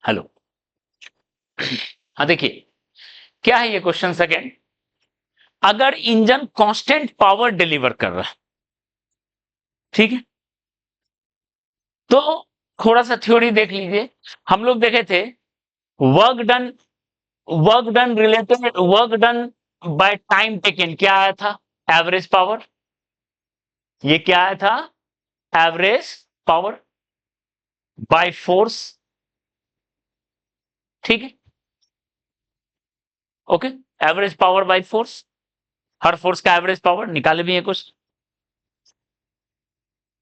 Hello. हाँ देखिए, क्या है ये क्वेश्चन सेकेंड। अगर इंजन कांस्टेंट पावर डिलीवर कर रहा है, ठीक है, तो थोड़ा सा थ्योरी देख लीजिए। हम लोग देखे थे work done, work done related, work done by time taken क्या आया था? Average power. ये क्या आया था? Average power by force. ठीक है, okay. Average power by force, her force का एवरेज पावर निकाले भी है कुछ।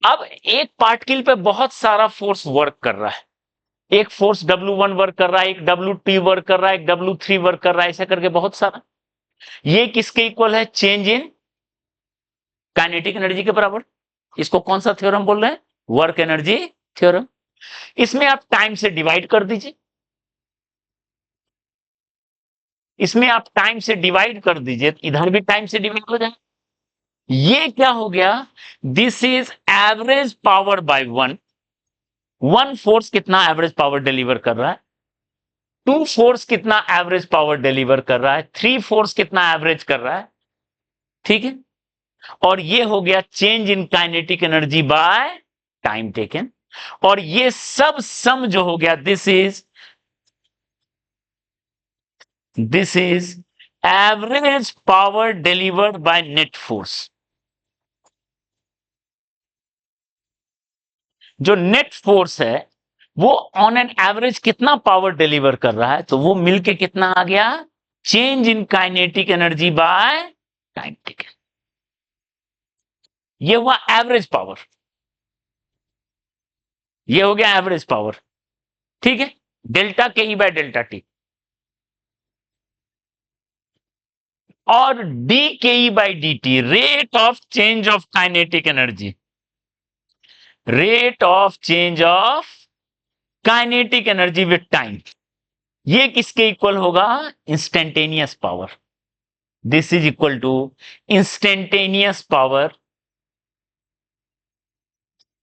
अब एक पार्टिकल पे बहुत सारा फोर्स वर्क कर रहा है। एक फोर्स W1 वर्क कर रहा है, एक W2 वर्क कर रहा है, एक W3 वर्क कर रहा है, ऐसा करके बहुत सारा। ये किसके इक्वल है? चेंज इन काइनेटिक एनर्जी के बराबर। इसको कौन सा थ्योरम बोल रहे हैं? Work energy theorem. इसमें आप टाइम से डिवाइड कर दीजिए, इसमें आप टाइम से डिवाइड कर दीजिए, इधर भी टाइम से डिवाइड हो जाए। ये क्या हो गया? This is average power by one. One force कितना एवरेज पावर डिलीवर कर रहा है, टू फोर्स कितना एवरेज पावर डिलीवर कर रहा है, थ्री फोर्स कितना एवरेज कर रहा है। ठीक है, और ये हो गया change in kinetic energy by time taken. और ये सब सम जो हो गया, this is average power delivered by net force. जो नेट फोर्स है वो ऑन एन एवरेज कितना पावर डिलीवर कर रहा है, तो वो मिलके कितना आ गया? Change in kinetic energy by time taken. ये हुआ एवरेज पावर, ये हो गया एवरेज पावर। ठीक है, delta K E by delta T. और D K E by D T, rate of change of kinetic energy, rate of change of kinetic energy with time. ये किसके इक्वल होगा? Instantaneous power. This is equal to instantaneous power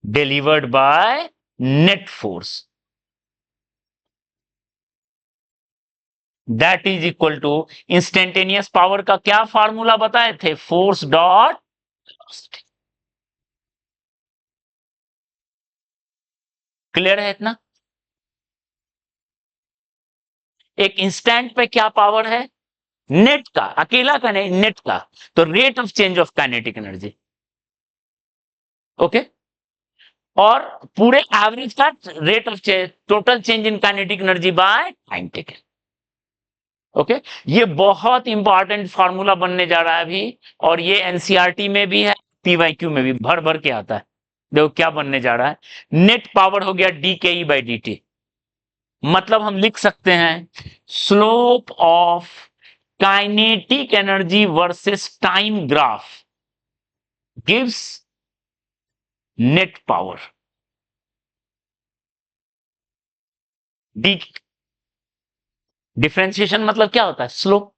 delivered by net force. That is equal to instantaneous power का क्या formula बताए थे? Force dot velocity. Clear है इतना? एक इंस्टेंट पे क्या पावर है? नेट का, अकेला का नहीं, नेट का। तो rate of change of kinetic energy, okay. और पूरे एवरेज का rate of change, total change in kinetic energy by time taken, okay. ये बहुत इंपॉर्टेंट फार्मूला बनने जा रहा है अभी, और ये एनसीईआरटी में भी है, पीवाईक्यू में भी भर भर के आता है। देखो क्या बनने जा रहा है। नेट पावर हो गया D K E by D T. मतलब हम लिख सकते हैं slope of kinetic energy versus time graph gives net power. D, differentiation मतलब क्या होता है? स्लोप।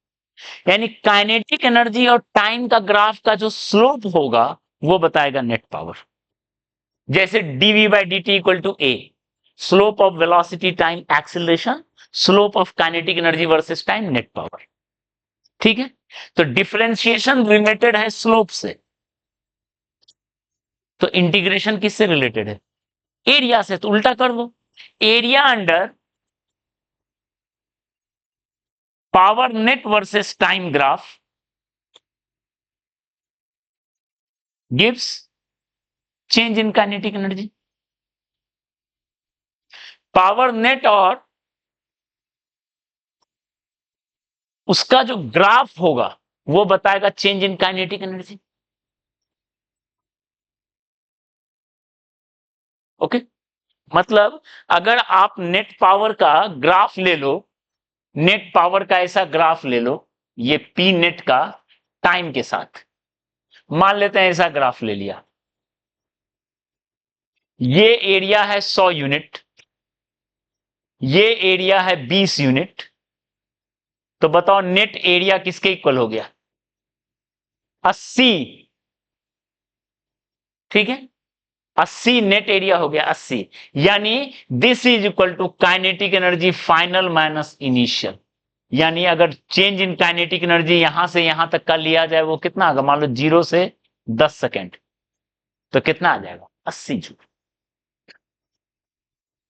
यानी काइनेटिक एनर्जी और टाइम का ग्राफ का जो स्लोप होगा वो बताएगा नेट पावर। जैसे dv by D t equal to a, slope of velocity time acceleration, slope of kinetic energy versus time net power. ठीक है, तो डिफरेंशिएशन रिलेटेड है स्लोप से, तो इंटीग्रेशन किससे रिलेटेड है? एरिया से। तो उल्टा कर दो, area under power net versus time graph gives change in kinetic energy. Power net और उसका जो ग्राफ होगा वो बताएगा change in kinetic energy, okay. मतलब अगर आप नेट पावर का ग्राफ ले लो, नेट पावर का ऐसा ग्राफ ले लो, ये पी नेट का टाइम के साथ, मान लेते हैं ऐसा ग्राफ ले लिया। ये एरिया है 100 यूनिट, ये एरिया है 20 यूनिट। तो बताओ नेट एरिया किसके इक्वल हो गया? 80। ठीक है, 80 नेट एरिया हो गया 80, यानी this is equal to kinetic energy final minus initial. यानी अगर चेंज इन काइनेटिक एनर्जी यहां से यहां तक का लिया जाए वो कितना होगा, मान लो 0 से 10 सेकेंड, तो कितना आ जाएगा 80 जूल।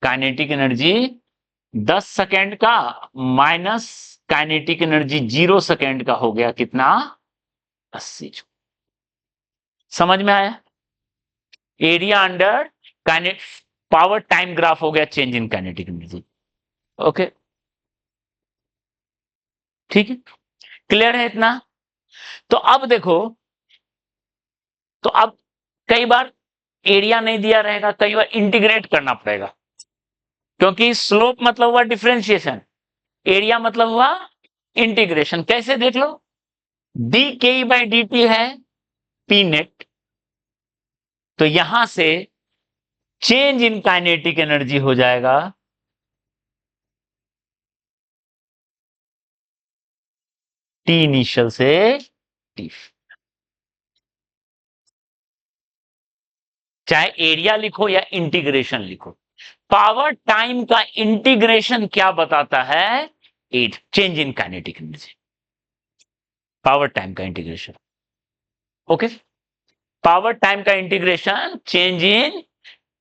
काइनेटिक एनर्जी 10 सेकेंड का माइनस काइनेटिक एनर्जी 0 सेकेंड का हो गया कितना, 80 जूल। समझ में आया? Area under kinetic power time graph हो गया change in kinetic energy. Okay, ठीक है, क्लियर है इतना? तो अब देखो, तो अब कई बार एरिया नहीं दिया रहेगा, कई बार इंटीग्रेट करना पड़ेगा, क्योंकि स्लोप मतलब हुआ डिफरेंशिएशन, एरिया मतलब हुआ इंटीग्रेशन। कैसे देख लो, डी के बाई डी टी है पी नेट, तो यहां से चेंज इन काइनेटिक एनर्जी हो जाएगा टी इनिशियल से टी, चाहे एरिया लिखो या इंटीग्रेशन लिखो। पावर टाइम का इंटीग्रेशन क्या बताता है, at change in kinetic energy, power time का इंटीग्रेशन। ओके, पावर टाइम का integration change in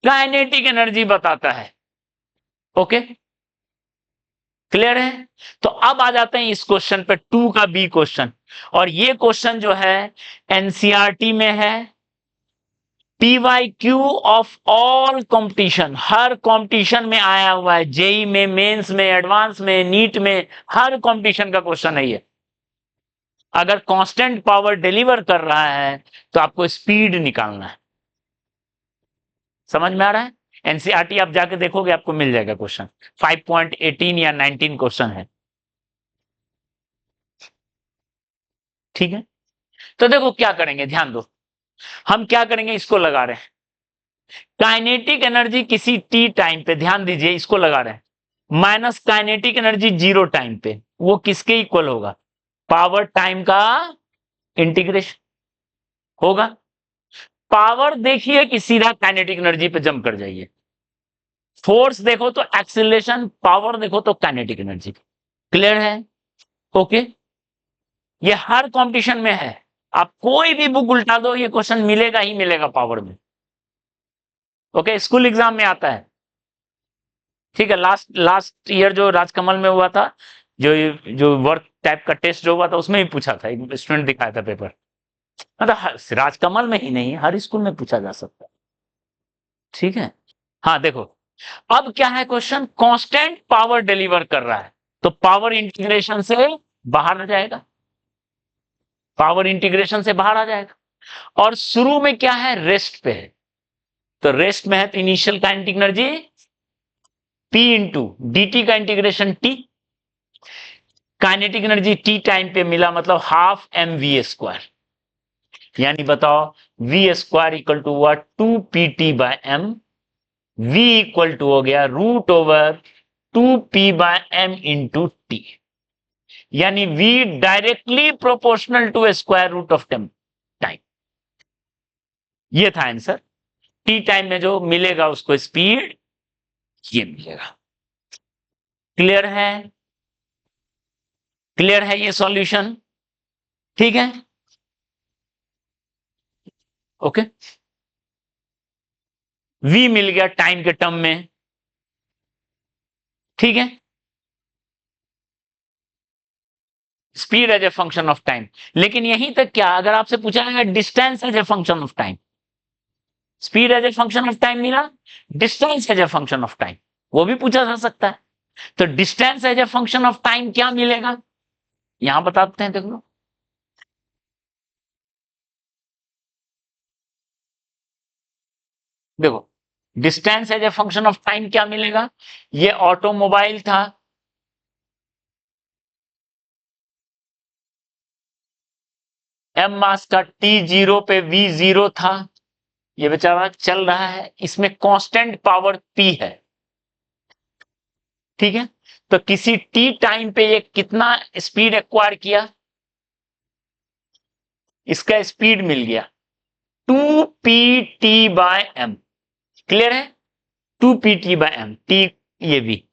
kinetic energy बताता है। ओके, क्लियर है? तो अब आ जाते हैं इस क्वेश्चन पे, 2 का बी क्वेश्चन। और ये क्वेश्चन जो है एनसीईआरटी में है, PYQ of all competition, her competition में आया हुआ है, जेई में, मेंस में, एडवांस में, नीट में, हर कंपटीशन का क्वेश्चन है ये। अगर कांस्टेंट पावर डिलीवर कर रहा है तो आपको स्पीड निकालना है। समझ में आ रहा है? एनसीईआरटी आप जाके देखोगे आपको मिल जाएगा क्वेश्चन, 5.18 या 19 क्वेश्चन है। ठीक है, तो देखो क्या करेंगे, ध्यान दो, हम क्या करेंगे, इसको लगा रहे हैं काइनेटिक एनर्जी किसी टी टाइम पे, ध्यान दीजिए इसको लगा रहे हैं, माइनस काइनेटिक एनर्जी 0 टाइम पे, वो किसके इक्वल होगा, पावर टाइम का इंटीग्रेशन होगा। पावर देखिए कि सीधा काइनेटिक एनर्जी पे जंप कर जाइए, फोर्स देखो तो एक्सीलरेशन, पावर देखो तो काइनेटिक एनर्जी। क्लियर है? ओके, ये हर कंपटीशन में है, आप कोई भी बुक उल्टा दो ये क्वेश्चन मिलेगा ही मिलेगा पावर में। ओके, स्कूल एग्जाम में आता है। ठीक है, लास्ट लास्ट ईयर जो राजकमल में हुआ था, जो जो वर्क टाइप का टेस्ट जो हुआ था उसमें भी पूछा था, एक स्टूडेंट दिखाया था पेपर। मतलब राजकमल में ही नहीं, हर स्कूल में पूछा जा सकता है। ठीक है, हाँ देखो, अब क्या है क्वेश्चन, कांस्टेंट पावर डिलीवर कर रहा है, तो पावर इंटीग्रेशन से बाहर आ जाएगा, पावर इंटीग्रेशन से बाहर आ जाएगा। और शुरू में क्या है, रेस्ट पे है, तो रेस्ट में है तो initial kinetic energy P into D T का integration T, kinetic energy T time पे मिला मतलब हाफ एम वी स्क्वायर, यानी बताओ वी स्क्वायर इक्वल टू हुआ 2 pt by m, v equal to हो गया root over 2p by m into t, यानी v directly proportional to square root of time. ये था आंसर, टी टाइम में जो मिलेगा उसको स्पीड ये मिलेगा। क्लियर है? क्लियर है ये सॉल्यूशन? ठीक है, ओके, v मिल गया टाइम के टर्म में। ठीक है, speed as a function of time, लेकिन यहीं तक क्या, अगर आपसे पूछा जाएगा distance as a function of time, speed as a function of time मिला, distance as a function of time वो भी पूछा जा सकता है। तो distance as a function of time क्या मिलेगा, यहां बताते हैं, देख लो, देखो distance as a function of time क्या मिलेगा, ये ऑटोमोबाइल था, एम मास का, टी 0 पे वी 0 था, ये बेचारा चल रहा है, इसमें कांस्टेंट पावर पी है। ठीक है, तो किसी टी टाइम पे ये कितना स्पीड एक्वायर किया, इसका स्पीड मिल गया 2 pt बाय एम, क्लियर है? 2pt/m, टी ये भी।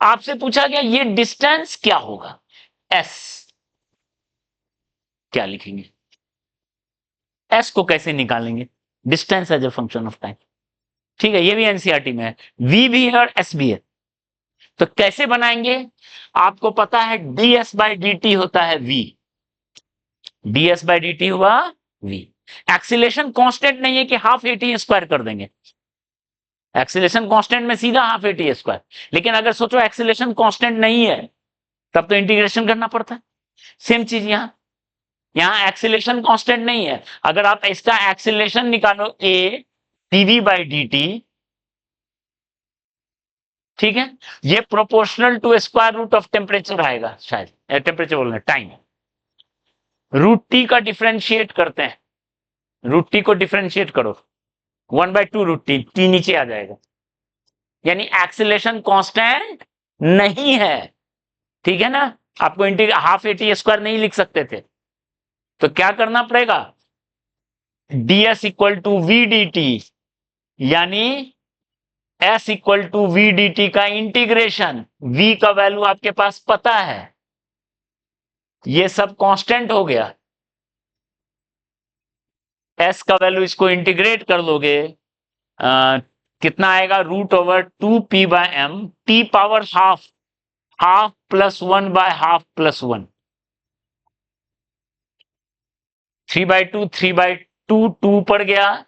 आपसे पूछा गया ये डिस्टेंस क्या होगा, s, क्या लिखेंगे? s को कैसे निकालेंगे? Distance as a function of time. ठीक है, ये भी एनसीईआरटी में है, v भी है और s भी है। तो कैसे बनाएंगे? आपको पता है ds/dt होता है v, ds/dt हुआ v। एक्सीलेशन कांस्टेंट नहीं है कि हाफ एटी स्क्वायर कर देंगे, एक्सीलेशन कांस्टेंट में सीधा हाफ एटी स्क्वायर। लेकिन अगर सोचो एक्सीलेशन कांस्टेंट नहीं है तब तो इंटीग्रेशन करना पड़ता है। सेम चीज यहां एक्सीलेशन कांस्टेंट नहीं है, अगर आप इसका एक्सीलेशन निकालो a dv/dt, ठीक है, ये proportional to square root of temperature आएगा, शायद टेम्परेचर बोलना टाइम। रूट टी का डिफरेंशिएट करते हैं, रूट टी को डिफरेंशिएट करो, 1/2 रूट टी, टी नीचे आ जाएगा, यानी एक्सीलेशन कांस्टेंट नहीं है। ठीक है ना, आपको हाफ एटी स्क्वायर नहीं लिख सकते थे, तो क्या करना पड़ेगा, ds equal to v d t, यानी s equal to v d T का इंटीग्रेशन, v का वैल्यू आपके पास पता है, ये सब कांस्टेंट हो गया, s का वैल्यू इसको इंटीग्रेट कर लोगे, कितना आएगा, √2p/m, t power half, half plus 1/2 plus 1, 3/2, 3/2, 2 पड़ गया,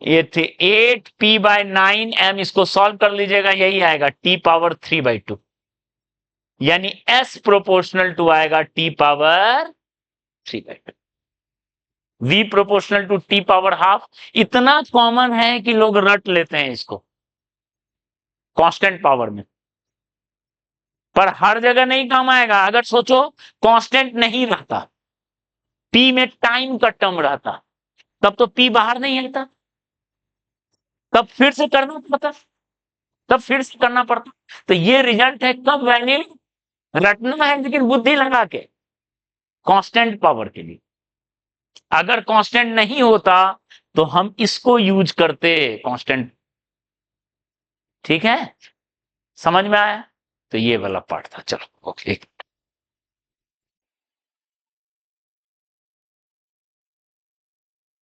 ये थे 8p/9m, इसको सॉल्व कर लीजिएगा, यही आएगा t पावर 3/2, यानी s प्रोपोर्शनल टू आएगा t power 3/2, v proportional to t power half. इतना कॉमन है कि लोग रट लेते हैं इसको कांस्टेंट पावर में, पर हर जगह नहीं काम आएगा। अगर सोचो कांस्टेंट नहीं रहता, p में टाइम का टर्म रहता, तब तो p बाहर नहीं आता, तब फिर से करना पड़ता, तब फिर से करना पड़ता। तो ये रिजल्ट है, कब वैल्यू रटना है लेकिन बुद्धि लगा के, कांस्टेंट पावर के लिए। अगर कांस्टेंट नहीं होता तो हम इसको यूज करते, कांस्टेंट। ठीक है, समझ में आया? तो ये वाला पार्ट था, चलो ओके।